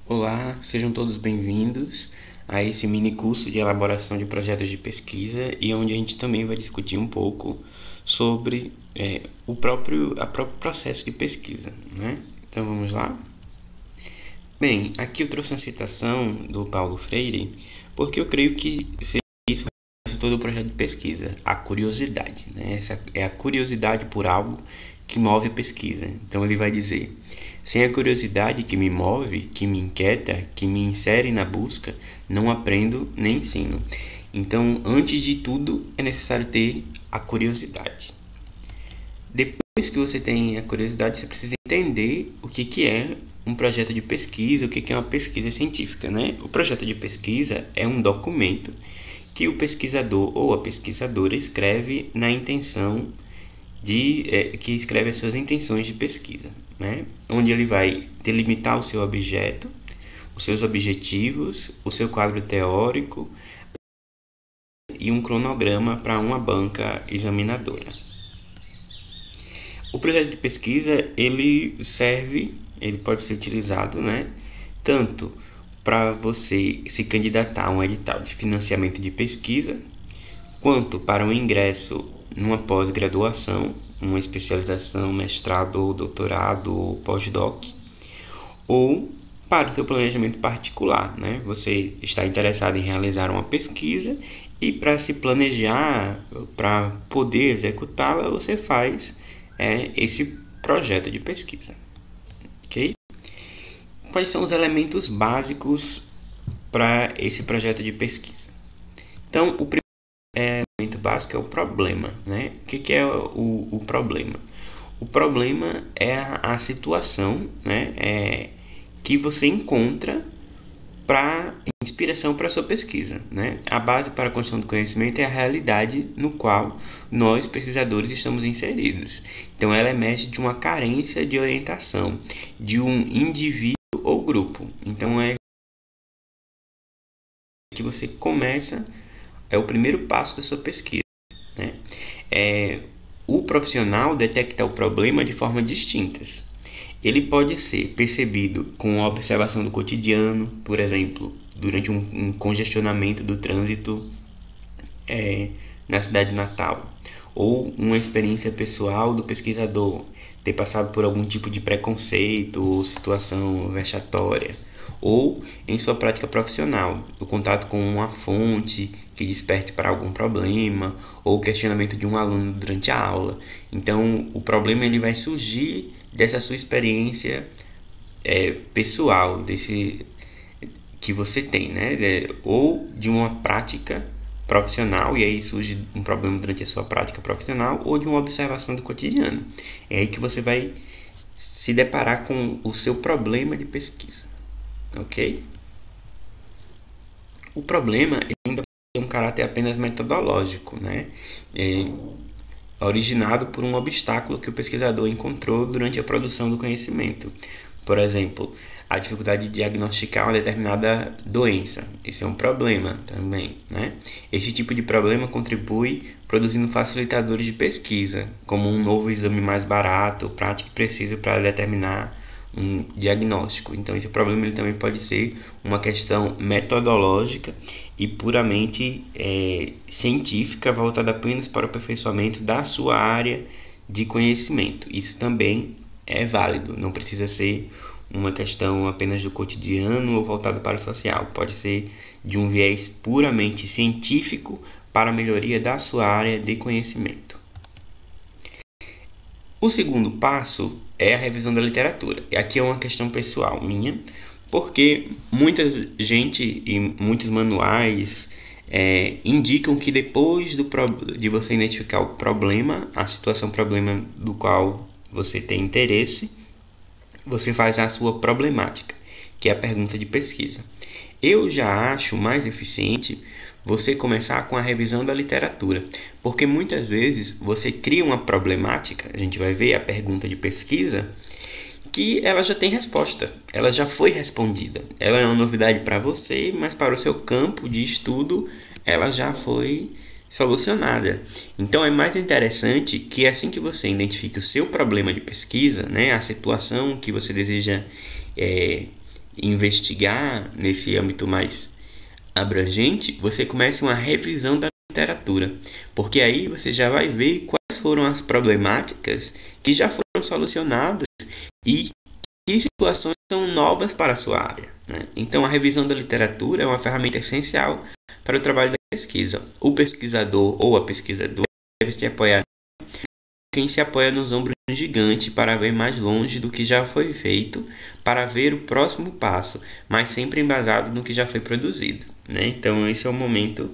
Olá, sejam todos bem-vindos a esse mini curso de elaboração de projetos de pesquisa e onde a gente também vai discutir um pouco sobre o próprio processo de pesquisa, né? Então vamos lá? Bem, aqui eu trouxe uma citação do Paulo Freire porque eu creio que seria isso todo o projeto de pesquisa, a curiosidade, né? Essa é a curiosidade por algo que move pesquisa. Então ele vai dizer: sem a curiosidade que me move, que me inquieta, que me insere na busca, não aprendo nem ensino. Então, antes de tudo, é necessário ter a curiosidade. Depois que você tem a curiosidade, você precisa entender o que é um projeto de pesquisa, o que é uma pesquisa científica, né? O projeto de pesquisa é um documento que o pesquisador ou a pesquisadora escreve na intenção que escreve as suas intenções de pesquisa, né? Onde ele vai delimitar o seu objeto, os seus objetivos, o seu quadro teórico e um cronograma para uma banca examinadora. O projeto de pesquisa ele pode ser utilizado, né, tanto para você se candidatar a um edital de financiamento de pesquisa, quanto para um ingresso numa pós-graduação, uma especialização, mestrado ou doutorado ou pós-doc, ou para o seu planejamento particular, né? Você está interessado em realizar uma pesquisa e para se planejar, para poder executá-la, você faz esse projeto de pesquisa, ok? Quais são os elementos básicos para esse projeto de pesquisa? Então, o primeiro elemento básico é o problema, né? O que é o problema? O problema é a situação, né, que você encontra para inspiração para a sua pesquisa, né? A base para a construção do conhecimento é a realidade no qual nós, pesquisadores, estamos inseridos. Então, ela emerge de uma carência de orientação de um indivíduo ou grupo. Então, é que você começa, é o primeiro passo da sua pesquisa, né? O profissional detecta o problema de formas distintas. Ele pode ser percebido com a observação do cotidiano, por exemplo, durante um congestionamento do trânsito na cidade de Natal, ou uma experiência pessoal do pesquisador, ter passado por algum tipo de preconceito ou situação vexatória, ou em sua prática profissional, o contato com uma fonte que desperte para algum problema, ou o questionamento de um aluno durante a aula. Então, o problema ele vai surgir dessa sua experiência pessoal, desse que você tem, né? Ou de uma prática profissional, e aí surge um problema durante a sua prática profissional, ou de uma observação do cotidiano. É aí que você vai se deparar com o seu problema de pesquisa, ok? O problema ainda tem um caráter apenas metodológico, né? Originado por um obstáculo que o pesquisador encontrou durante a produção do conhecimento. Por exemplo, a dificuldade de diagnosticar uma determinada doença. Esse é um problema também, né? Esse tipo de problema contribui produzindo facilitadores de pesquisa, como um novo exame mais barato, prático e preciso para determinar um diagnóstico. Então, esse problema ele também pode ser uma questão metodológica e puramente científica, voltada apenas para o aperfeiçoamento da sua área de conhecimento. Isso também é válido, não precisa ser uma questão apenas do cotidiano ou voltada para o social. Pode ser de um viés puramente científico para a melhoria da sua área de conhecimento. O segundo passo é a revisão da literatura. Aqui é uma questão pessoal minha, porque muita gente e muitos manuais indicam que depois de você identificar o problema, a situação problema do qual você tem interesse, você faz a sua problemática, que é a pergunta de pesquisa. Eu já acho mais eficiente você começar com a revisão da literatura, porque muitas vezes você cria uma problemática, a gente vai ver a pergunta de pesquisa, que ela já tem resposta, ela já foi respondida. Ela é uma novidade para você, mas para o seu campo de estudo ela já foi solucionada. Então é mais interessante que assim que você identifique o seu problema de pesquisa, né, a situação que você deseja investigar nesse âmbito mais abrangente, você começa uma revisão da literatura, porque aí você já vai ver quais foram as problemáticas que já foram solucionadas e que situações são novas para a sua área, né? Então, a revisão da literatura é uma ferramenta essencial para o trabalho da pesquisa. O pesquisador ou a pesquisadora deve se apoiar quem se apoia nos ombros de um gigante para ver mais longe do que já foi feito, para ver o próximo passo, mas sempre embasado no que já foi produzido, né? Então, esse é o momento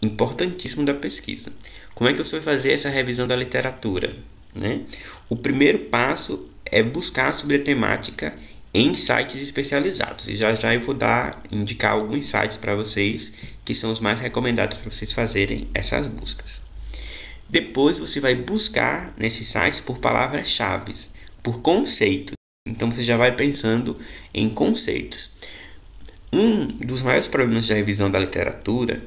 importantíssimo da pesquisa. Como é que você vai fazer essa revisão da literatura, né? O primeiro passo é buscar sobre a temática em sites especializados. E já eu vou indicar alguns sites para vocês que são os mais recomendados para vocês fazerem essas buscas. Depois você vai buscar nesses sites por palavras-chave, por conceitos. Então você já vai pensando em conceitos. Um dos maiores problemas da revisão da literatura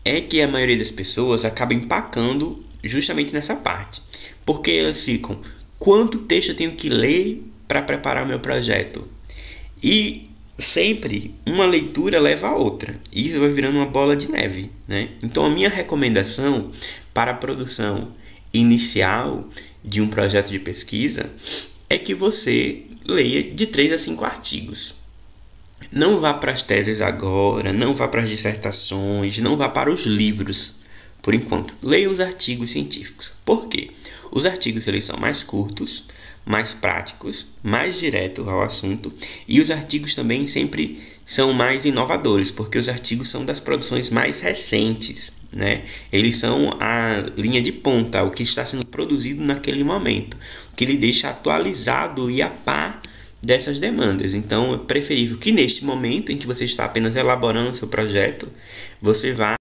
é que a maioria das pessoas acaba empacando justamente nessa parte. Porque elas ficam, quanto texto eu tenho que ler para preparar o meu projeto? E sempre uma leitura leva a outra. E isso vai virando uma bola de neve, né? Então a minha recomendação para a produção inicial de um projeto de pesquisa é que você leia de 3 a 5 artigos. Não vá para as teses agora, não vá para as dissertações, não vá para os livros, por enquanto. Leia os artigos científicos. Por quê? Os artigos eles são mais curtos, mais práticos, mais diretos ao assunto, e os artigos também sempre são mais inovadores, porque os artigos são das produções mais recentes, né? Eles são a linha de ponta, o que está sendo produzido naquele momento, o que lhe deixa atualizado e a par dessas demandas. Então, é preferível que neste momento em que você está apenas elaborando o seu projeto, você vá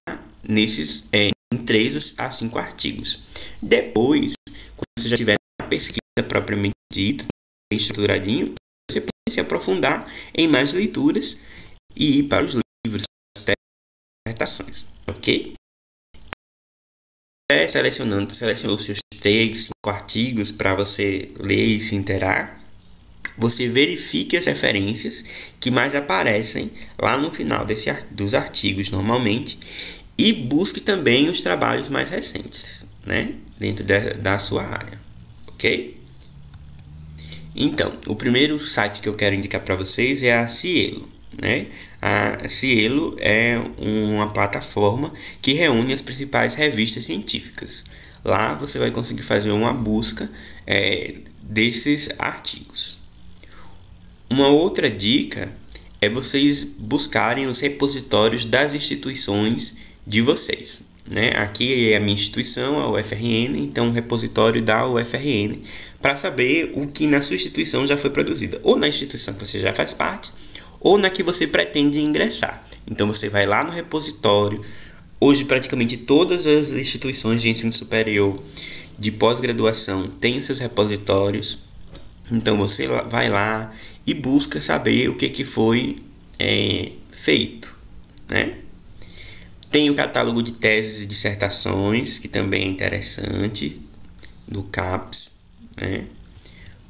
nesses em 3 a 5 artigos. Depois, quando você já tiver a pesquisa propriamente dita, bem estruturadinho, você pode se aprofundar em mais leituras e ir para os livros, as dissertações, ok? Selecionou seus 3, 5 artigos para você ler e se inteirar. Você verifique as referências que mais aparecem lá no final dos artigos normalmente e busque também os trabalhos mais recentes, né, dentro da sua área, ok? Então, o primeiro site que eu quero indicar para vocês é a Cielo, né? A Cielo é uma plataforma que reúne as principais revistas científicas. Lá você vai conseguir fazer uma busca desses artigos. Uma outra dica é vocês buscarem os repositórios das instituições de vocês, né? Aqui é a minha instituição, a UFRN, então o repositório da UFRN, para saber o que na sua instituição já foi produzido, ou na instituição que você já faz parte, ou na que você pretende ingressar. Então você vai lá no repositório. Hoje praticamente todas as instituições de ensino superior de pós-graduação têm os seus repositórios. Então você vai lá e busca saber o que foi feito, né? Tem o catálogo de teses e dissertações, que também é interessante, do CAPES, né?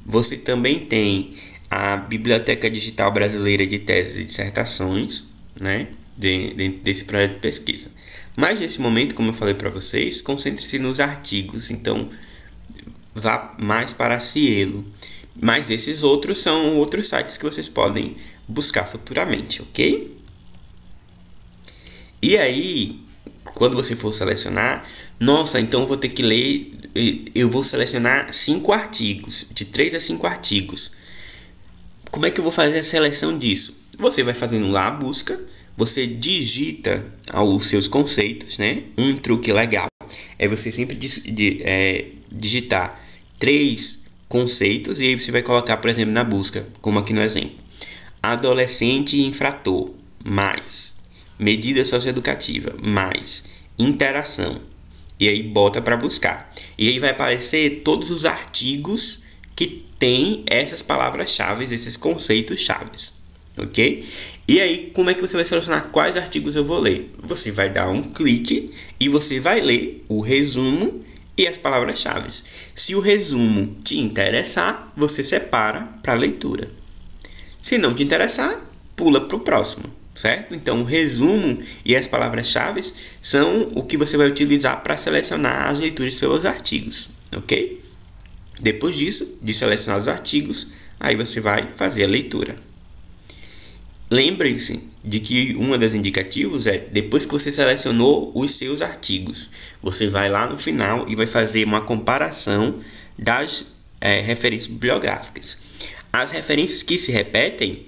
Você também tem a Biblioteca Digital Brasileira de Teses e Dissertações, né? Dentro desse projeto de pesquisa. Mas nesse momento, como eu falei para vocês, concentre-se nos artigos, então vá mais para a Cielo. Mas esses outros são outros sites que vocês podem buscar futuramente, ok? E aí, quando você for selecionar, nossa, então eu vou ter que ler, eu vou selecionar 5 artigos, de 3 a 5 artigos. Como é que eu vou fazer a seleção disso? Você vai fazendo lá a busca, você digita os seus conceitos, né? Um truque legal é você sempre digitar 3 conceitos e aí você vai colocar, por exemplo, na busca, como aqui no exemplo: adolescente infrator, mais medida socioeducativa, mais interação, e aí bota para buscar, e aí vai aparecer todos os artigos que tem essas palavras-chave, esses conceitos-chaves, ok? E aí, como é que você vai selecionar quais artigos eu vou ler? Você vai dar um clique e você vai ler o resumo e as palavras-chave. Se o resumo te interessar, você separa para leitura. Se não te interessar, pula para o próximo, certo? Então, o resumo e as palavras-chave são o que você vai utilizar para selecionar as leituras de seus artigos, ok? Depois disso, de selecionar os artigos, aí você vai fazer a leitura. Lembre-se de que uma das indicativos é, depois que você selecionou os seus artigos, você vai lá no final e vai fazer uma comparação das referências bibliográficas. As referências que se repetem,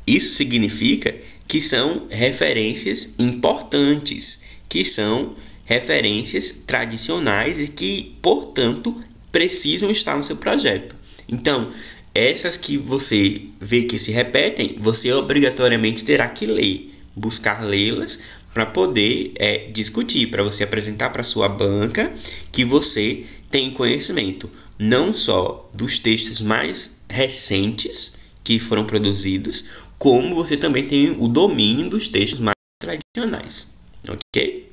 isso significa que são referências importantes, que são referências tradicionais e que, portanto, precisam estar no seu projeto. Então, essas que você vê que se repetem, você obrigatoriamente terá que ler, buscar lê-las para poder discutir, para você apresentar para a sua banca que você tem conhecimento não só dos textos mais recentes que foram produzidos, como você também tem o domínio dos textos mais tradicionais, ok?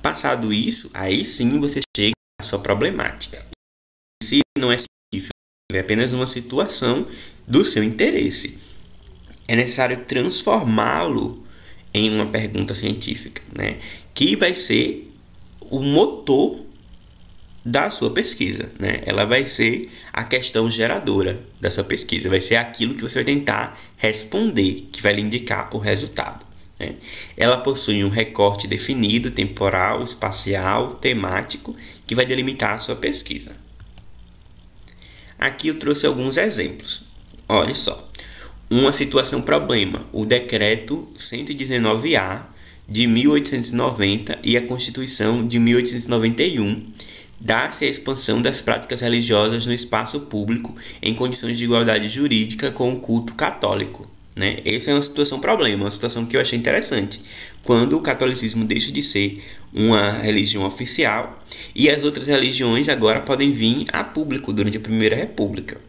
Passado isso, aí sim você chega à sua problemática. Se não é científico, é apenas uma situação do seu interesse. É necessário transformá-lo em uma pergunta científica, né? Que vai ser o motor da sua pesquisa, né? Ela vai ser a questão geradora da sua pesquisa, vai ser aquilo que você vai tentar responder, que vai lhe indicar o resultado, né? Ela possui um recorte definido, temporal, espacial, temático, que vai delimitar a sua pesquisa. Aqui eu trouxe alguns exemplos. Olha só. Uma situação problema. O decreto 119A de 1890 e a Constituição de 1891 dá-se a expansão das práticas religiosas no espaço público em condições de igualdade jurídica com o culto católico, né? Essa é uma situação problema, uma situação que eu achei interessante. Quando o catolicismo deixa de ser uma religião oficial e as outras religiões agora podem vir a público durante a Primeira República.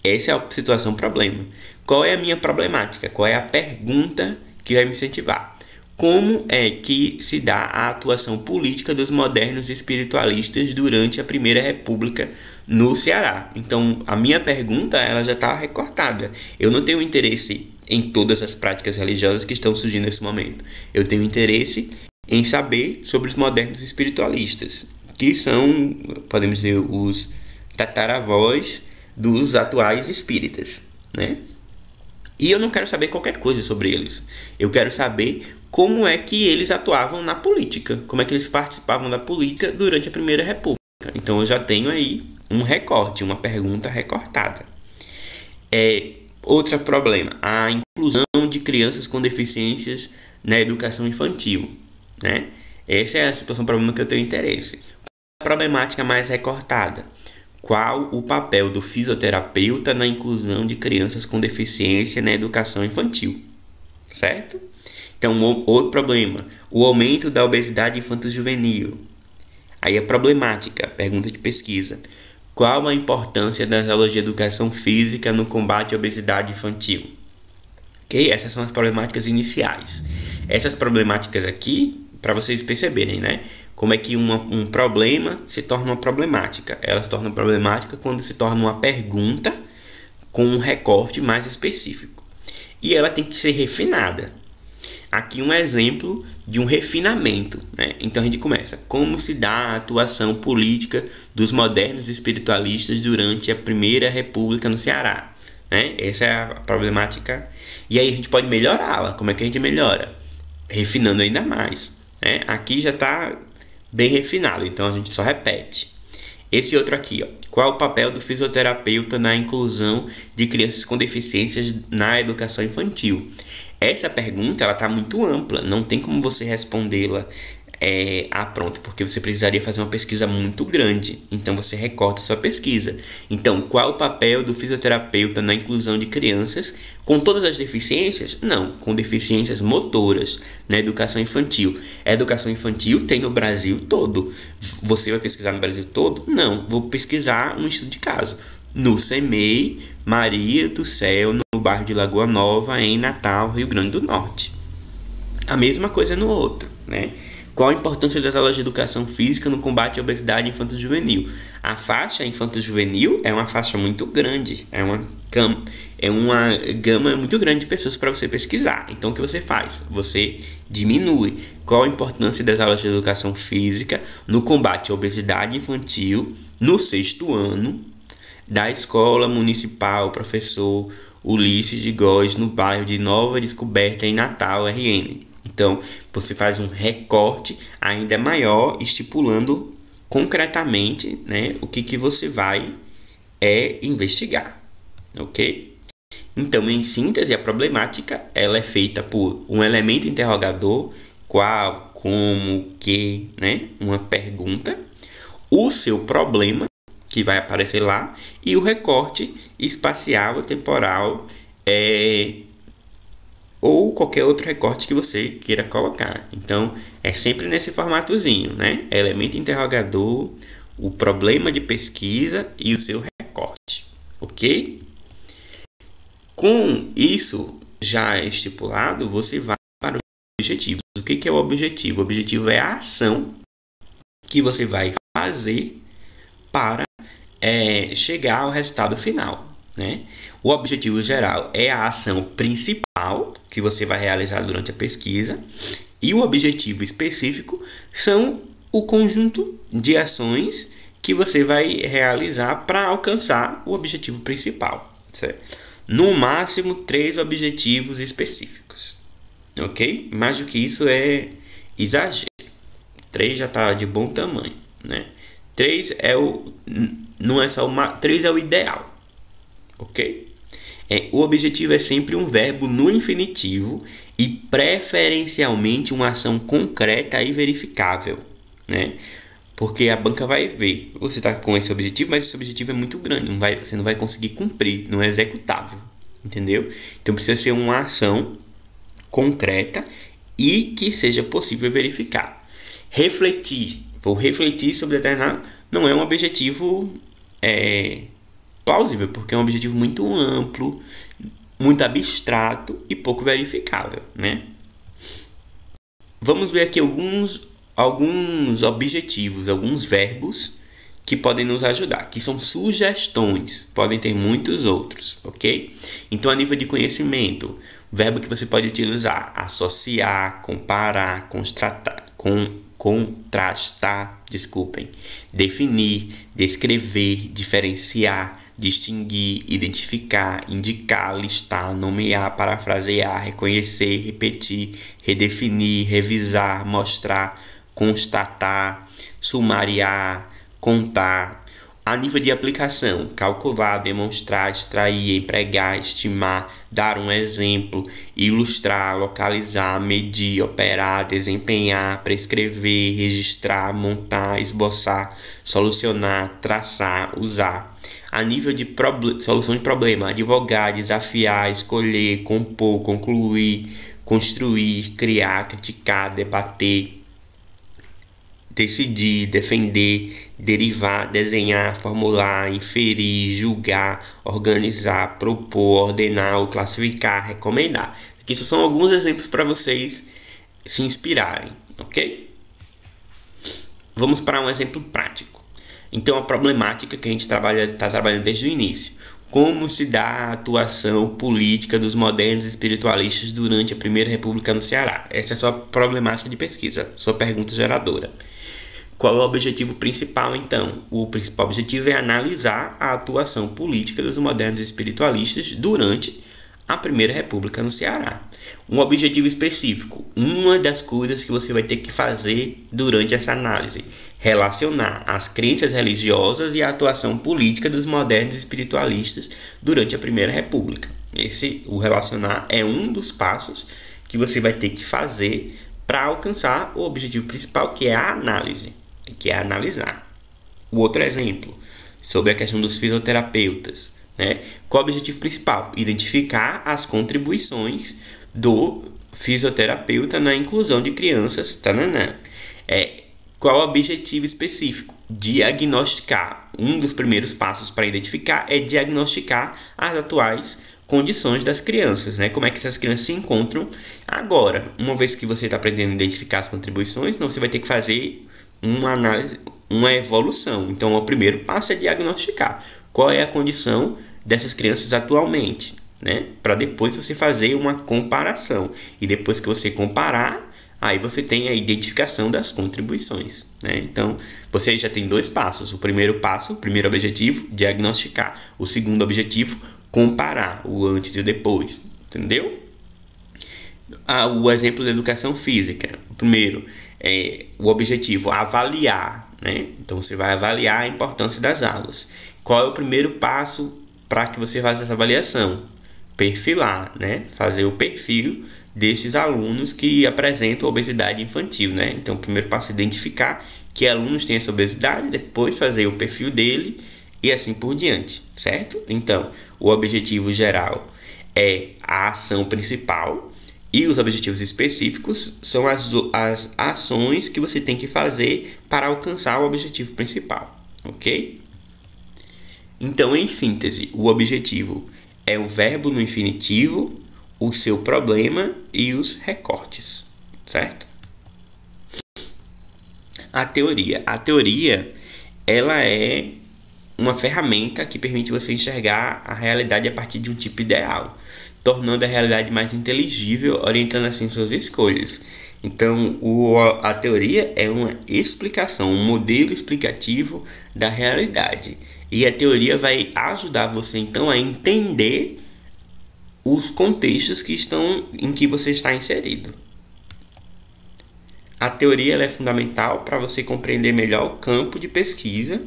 Essa é a situação problema. Qual é a minha problemática? Qual é a pergunta que vai me incentivar? Como é que se dá a atuação política dos modernos espiritualistas durante a Primeira República no Ceará? Então, a minha pergunta ela já está recortada. Eu não tenho interesse em todas as práticas religiosas que estão surgindo nesse momento. Eu tenho interesse em saber sobre os modernos espiritualistas, que são, podemos dizer, os tataravós dos atuais espíritas, né? E eu não quero saber qualquer coisa sobre eles. Eu quero saber como é que eles atuavam na política, como é que eles participavam da política durante a Primeira República. Então eu já tenho aí um recorte, uma pergunta recortada. Outro problema, a inclusão de crianças com deficiências na educação infantil, né? Essa é a situação problema que eu tenho interesse. A problemática mais recortada. Qual o papel do fisioterapeuta na inclusão de crianças com deficiência na educação infantil? Certo? Então, outro problema, o aumento da obesidade infanto-juvenil. Aí a problemática, pergunta de pesquisa. Qual a importância das aulas de educação física no combate à obesidade infantil? Ok? Essas são as problemáticas iniciais. Essas problemáticas aqui, para vocês perceberem, né? Como é que um problema se torna uma problemática. Ela se torna problemática quando se torna uma pergunta com um recorte mais específico. E ela tem que ser refinada. Aqui um exemplo de um refinamento, né? Então a gente começa. Como se dá a atuação política dos modernos espiritualistas durante a Primeira República no Ceará? Né? Essa é a problemática. E aí a gente pode melhorá-la. Como é que a gente melhora? Refinando ainda mais, né? Aqui já está bem refinado, então a gente só repete. Esse outro aqui, ó. Qual o papel do fisioterapeuta na inclusão de crianças com deficiências na educação infantil? Essa pergunta ela está muito ampla, não tem como você respondê-la pronto, porque você precisaria fazer uma pesquisa muito grande. Então você recorta a sua pesquisa. Então, qual o papel do fisioterapeuta na inclusão de crianças com todas as deficiências? Não, com deficiências motoras na educação infantil. A educação infantil tem no Brasil todo. Você vai pesquisar no Brasil todo? Não, vou pesquisar no estudo de caso. No CEMEI, Maria do Céu, no bairro de Lagoa Nova, em Natal, Rio Grande do Norte. A mesma coisa no outro, né? Qual a importância das aulas de educação física no combate à obesidade infanto-juvenil? A faixa infanto-juvenil é uma faixa muito grande, é uma gama muito grande de pessoas para você pesquisar. Então, o que você faz? Você diminui. Qual a importância das aulas de educação física no combate à obesidade infantil no 6º ano da Escola Municipal Professor Ulisses de Góes, no bairro de Nova Descoberta, em Natal, RN? Então, você faz um recorte ainda maior, estipulando concretamente, né, o que você vai investigar, ok? Então, em síntese, a problemática ela é feita por um elemento interrogador, qual, como, que, né, uma pergunta, o seu problema, que vai aparecer lá, e o recorte espacial, temporal, ou qualquer outro recorte que você queira colocar. Então, é sempre nesse formatozinho, né? Elemento interrogador, o problema de pesquisa e o seu recorte, ok? Com isso já estipulado, você vai para os objetivos. O que é o objetivo? O objetivo é a ação que você vai fazer para chegar ao resultado final, né? O objetivo geral é a ação principal que você vai realizar durante a pesquisa, e o objetivo específico são o conjunto de ações que você vai realizar para alcançar o objetivo principal, certo? No máximo 3 objetivos específicos, ok? Mais do que isso é exagero. 3 já está de bom tamanho, né? 3 não é só 3 é o ideal, ok? O objetivo é sempre um verbo no infinitivo e preferencialmente uma ação concreta e verificável, né? Porque a banca vai ver, você está com esse objetivo, mas esse objetivo é muito grande, você não vai conseguir cumprir, não é executável, entendeu? Então precisa ser uma ação concreta e que seja possível verificar. Refletir, vou refletir sobre determinado, não é um objetivo plausível, porque é um objetivo muito amplo, muito abstrato e pouco verificável, né? Vamos ver aqui alguns objetivos, alguns verbos que podem nos ajudar, que são sugestões, podem ter muitos outros, ok? Então, a nível de conhecimento, o verbo que você pode utilizar: associar, comparar, contrastar, definir, descrever, diferenciar, distinguir, identificar, indicar, listar, nomear, parafrasear, reconhecer, repetir, redefinir, revisar, mostrar, constatar, sumariar, contar. A nível de aplicação: calcular, demonstrar, extrair, empregar, estimar, dar um exemplo, ilustrar, localizar, medir, operar, desempenhar, prescrever, registrar, montar, esboçar, solucionar, traçar, usar. A nível de solução de problema: advogar, desafiar, escolher, compor, concluir, construir, criar, criticar, debater, decidir, defender, derivar, desenhar, formular, inferir, julgar, organizar, propor, ordenar ou classificar, recomendar. Aqui são alguns exemplos para vocês se inspirarem, ok? Vamos para um exemplo prático. Então, a problemática que a gente está trabalhando desde o início: como se dá a atuação política dos modernos espiritualistas durante a Primeira República no Ceará? Essa é a sua problemática de pesquisa, sua pergunta geradora. Qual é o objetivo principal, então? O principal objetivo é analisar a atuação política dos modernos espiritualistas durante a Primeira República no Ceará. Um objetivo específico: uma das coisas que você vai ter que fazer durante essa análise: relacionar as crenças religiosas e a atuação política dos modernos espiritualistas durante a Primeira República. O relacionar é um dos passos que você vai ter que fazer para alcançar o objetivo principal, que é a análise, que é analisar. O outro exemplo, sobre a questão dos fisioterapeutas, né? Qual o objetivo principal? Identificar as contribuições do fisioterapeuta na inclusão de crianças. Qual o objetivo específico? Diagnosticar. Um dos primeiros passos para identificar é diagnosticar as atuais condições das crianças, né? Como é que essas crianças se encontram agora. Uma vez que você está aprendendo a identificar as contribuições, então você vai ter que fazer uma análise, uma evolução. Então, o primeiro passo é diagnosticar qual é a condição dessas crianças atualmente, né? Para depois você fazer uma comparação. E depois que você comparar, aí você tem a identificação das contribuições, né? Então, você já tem dois passos. O primeiro passo, o primeiro objetivo, diagnosticar. O segundo objetivo, comparar o antes e o depois, entendeu? O exemplo da educação física. O primeiro, o objetivo, avaliar, né? Então, você vai avaliar a importância das aulas. Qual é o primeiro passo para que você faça essa avaliação? Perfilar, né? Fazer o perfil desses alunos que apresentam obesidade infantil, né? Então, o primeiro passo é identificar que alunos têm essa obesidade, depois fazer o perfil dele e assim por diante, certo? Então, o objetivo geral é a ação principal e os objetivos específicos são as ações que você tem que fazer para alcançar o objetivo principal, ok? Então, em síntese, o objetivo é o verbo no infinitivo, o seu problema e os recortes, certo? A teoria, ela é uma ferramenta que permite você enxergar a realidade a partir de um tipo ideal, tornando a realidade mais inteligível, orientando assim suas escolhas. Então, a teoria é uma explicação, um modelo explicativo da realidade. E a teoria vai ajudar você, então, a entender os contextos em que você está inserido. A teoria ela é fundamental para você compreender melhor o campo de pesquisa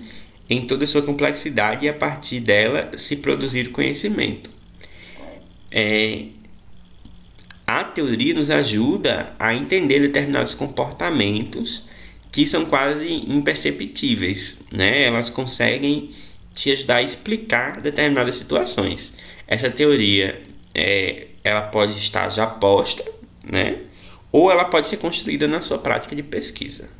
em toda a sua complexidade e, a partir dela, se produzir conhecimento. A teoria nos ajuda a entender determinados comportamentos que são quase imperceptíveis, né? Elas conseguem te ajudar a explicar determinadas situações. Essa teoria ela pode estar já posta, né? Ou ela pode ser construída na sua prática de pesquisa.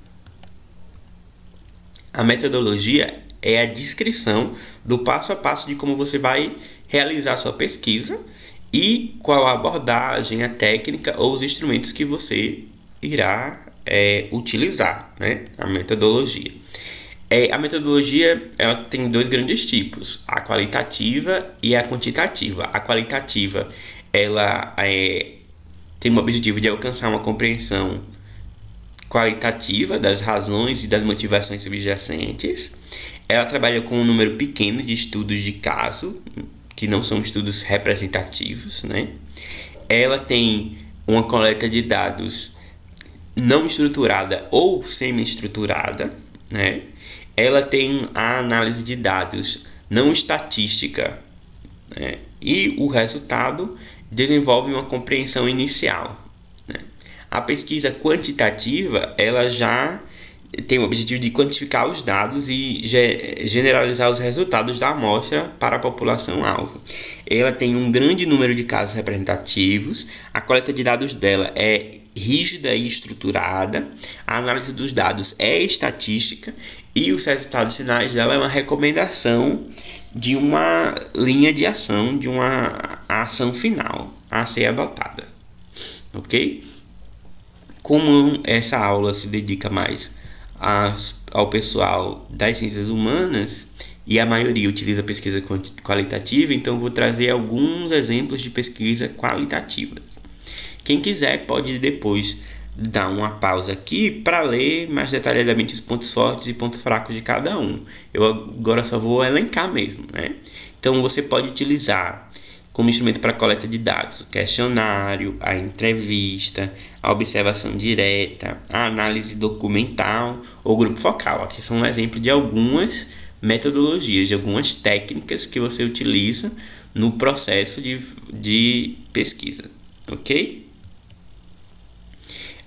A metodologia é a descrição do passo a passo de como você vai realizar a sua pesquisa e qual a abordagem, a técnica ou os instrumentos que você irá utilizar, né? A metodologia. A metodologia ela tem dois grandes tipos, a qualitativa e a quantitativa. A qualitativa ela tem o objetivo de alcançar uma compreensão qualitativa das razões e das motivações subjacentes. Ela trabalha com um número pequeno de estudos de caso, que não são estudos representativos, né? Ela tem uma coleta de dados não estruturada ou semi-estruturada, né? Ela tem a análise de dados não estatística, né? E o resultado desenvolve uma compreensão inicial, né? A pesquisa quantitativa ela já tem o objetivo de quantificar os dados e generalizar os resultados da amostra para a população-alvo. Ela tem um grande número de casos representativos, a coleta de dados dela é rígida e estruturada, a análise dos dados é estatística e os resultados finais dela é uma recomendação de uma linha de ação, de uma ação final a ser adotada, ok? Como essa aula se dedica mais ao pessoal das ciências humanas e a maioria utiliza pesquisa qualitativa, então vou trazer alguns exemplos de pesquisa qualitativa. Quem quiser pode depois dar uma pausa aqui para ler mais detalhadamente os pontos fortes e pontos fracos de cada um. Eu agora só vou elencar mesmo, né? Então você pode utilizar como instrumento para coleta de dados o questionário, a entrevista, a observação direta, a análise documental ou grupo focal. Aqui são um exemplo de algumas metodologias, de algumas técnicas que você utiliza no processo de pesquisa, ok?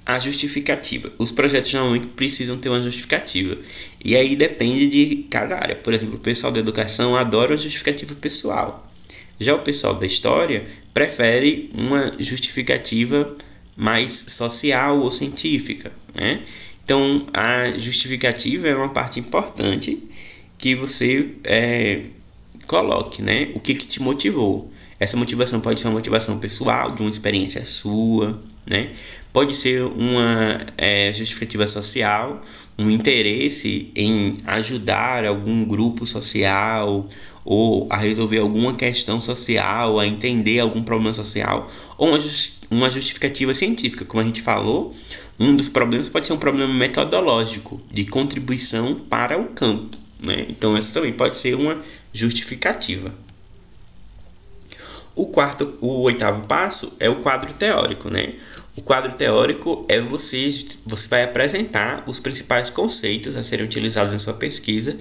A justificativa. Os projetos normalmente precisam ter uma justificativa. E aí depende de cada área. Por exemplo, o pessoal da educação adora a justificativa pessoal. Já o pessoal da história prefere uma justificativa mais social ou científica, né? Então, a justificativa é uma parte importante que você coloque, né? O que te motivou. Essa motivação pode ser uma motivação pessoal, de uma experiência sua, né? Pode ser uma justificativa social, um interesse em ajudar algum grupo social ou a resolver alguma questão social, a entender algum problema social, ou uma justificativa científica. Como a gente falou, um dos problemas pode ser um problema metodológico, de contribuição para o campo, né? Então, essa também pode ser uma justificativa. O oitavo passo é o quadro teórico, né? O quadro teórico é você vai apresentar os principais conceitos a serem utilizados em sua pesquisa,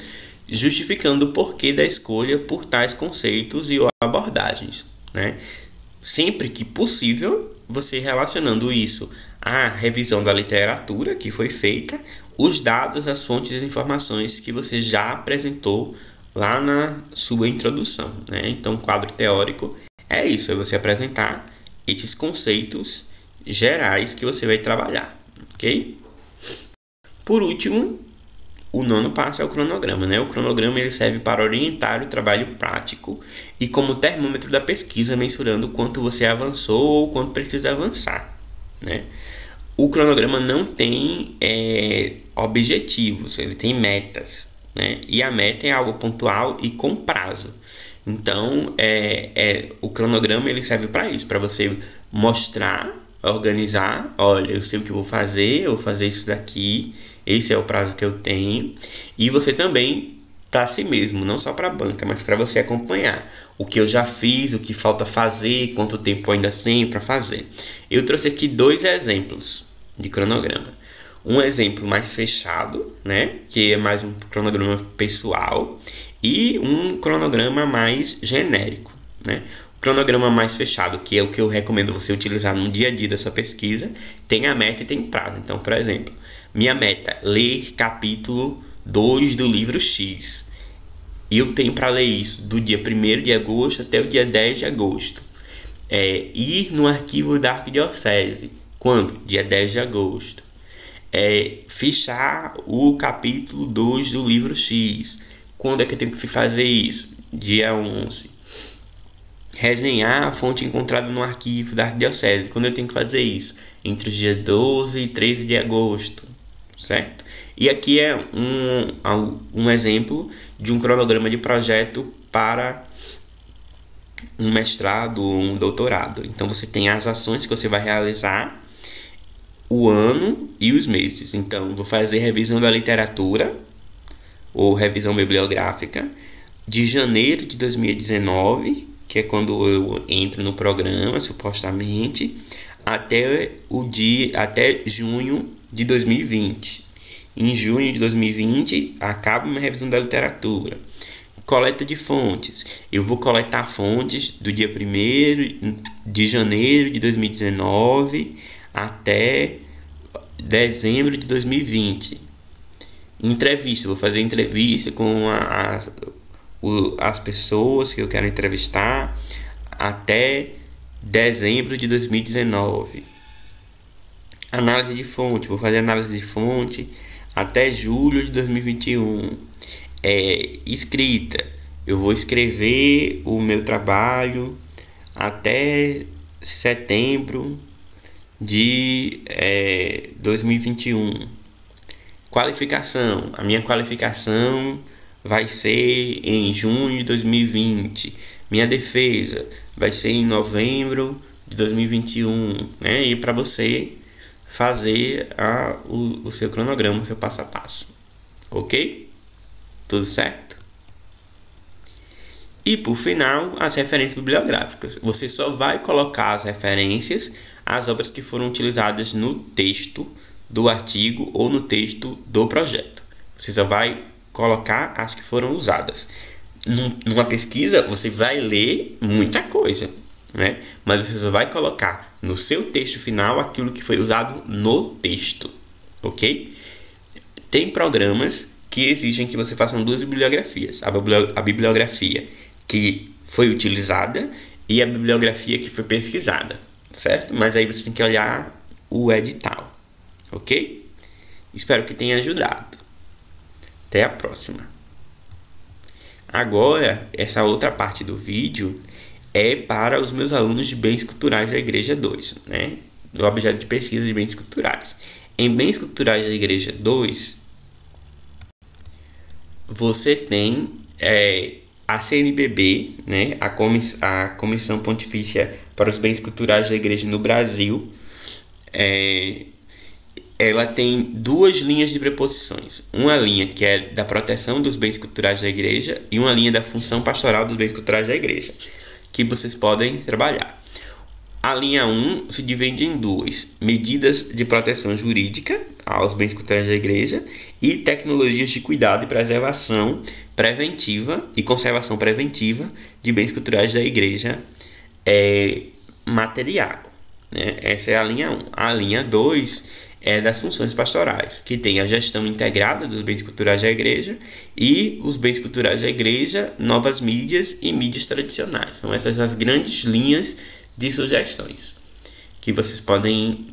justificando o porquê da escolha por tais conceitos e abordagens, né? Sempre que possível, você relacionando isso à revisão da literatura que foi feita, os dados, as fontes e as informações que você já apresentou lá na sua introdução, né? Então, o quadro teórico é isso, é você apresentar esses conceitos gerais que você vai trabalhar, ok? Por último, o nono passo é o cronograma, né? O cronograma ele serve para orientar o trabalho prático e como termômetro da pesquisa, mensurando o quanto você avançou ou quanto precisa avançar, né? O cronograma não tem objetivos, ele tem metas, né? E a meta é algo pontual e com prazo. Então, o cronograma ele serve para isso, para você mostrar, organizar, olha, eu sei o que eu vou fazer isso daqui, esse é o prazo que eu tenho, e você também para si mesmo, não só para a banca, mas para você acompanhar o que eu já fiz, o que falta fazer, quanto tempo ainda tenho para fazer. Eu trouxe aqui 2 exemplos de cronograma. Um exemplo mais fechado, né, que é mais um cronograma pessoal, e um cronograma mais genérico, né? O cronograma mais fechado, que é o que eu recomendo você utilizar no dia a dia da sua pesquisa, tem a meta e tem prazo. Então, por exemplo, minha meta, ler capítulo 2 do livro X. E eu tenho para ler isso do dia 1º de agosto até o dia 10 de agosto. Ir no arquivo da Arquidiocese. Quando? Dia 10 de agosto. Fichar o capítulo 2 do livro X. Quando é que eu tenho que fazer isso? Dia 11. Resenhar a fonte encontrada no arquivo da Arquidiocese. Quando eu tenho que fazer isso? Entre os dias 12 e 13 de agosto. Certo? E aqui é um exemplo de um cronograma de projeto para um mestrado ou um doutorado. Então, você tem as ações que você vai realizar, o ano e os meses. Então, vou fazer revisão da literatura ou revisão bibliográfica de janeiro de 2019, que é quando eu entro no programa, supostamente, até junho de 2020. Em junho de 2020, acaba minha revisão da literatura. Coleta de fontes. Eu vou coletar fontes do dia 1º de janeiro de 2019 até dezembro de 2020. Entrevista. Vou fazer entrevista com as pessoas que eu quero entrevistar até dezembro de 2019. Análise de fonte. Vou fazer análise de fonte até julho de 2021. Escrita. Eu vou escrever o meu trabalho até setembro de 2021. Qualificação. A minha qualificação vai ser em junho de 2020. Minha defesa vai ser em novembro de 2021, né? E para você fazer o seu cronograma, o seu passo a passo. Ok? Tudo certo? E por final, as referências bibliográficas. Você só vai colocar as referências às obras que foram utilizadas no texto do artigo ou no texto do projeto. Você só vai colocar as que foram usadas. Numa pesquisa, você vai ler muita coisa, né? Mas você só vai colocar no seu texto final aquilo que foi usado no texto, ok? Tem programas que exigem que você faça 2 bibliografias. A bibliografia que foi utilizada e a bibliografia que foi pesquisada, certo? Mas aí você tem que olhar o edital. Ok? Espero que tenha ajudado. Até a próxima. Agora, essa outra parte do vídeo é para os meus alunos de Bens Culturais da Igreja 2, né? Do objeto de pesquisa de Bens Culturais. Em Bens Culturais da Igreja 2, você tem a CNBB, né? A Comissão Pontifícia para os Bens Culturais da Igreja no Brasil. Ela tem duas linhas de preposições. Uma linha que é da proteção dos bens culturais da igreja e uma linha da função pastoral dos bens culturais da igreja, que vocês podem trabalhar. A linha 1 se divide em duas: medidas de proteção jurídica aos bens culturais da igreja e tecnologias de cuidado e preservação preventiva e conservação preventiva de bens culturais da igreja material. Né? Essa é a linha 1. A linha 2 é das funções pastorais, que tem a gestão integrada dos bens culturais da igreja e os bens culturais da igreja, novas mídias e mídias tradicionais. São essas as grandes linhas de sugestões que vocês podem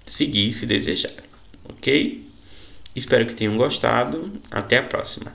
seguir se desejarem, ok? Espero que tenham gostado. Até a próxima.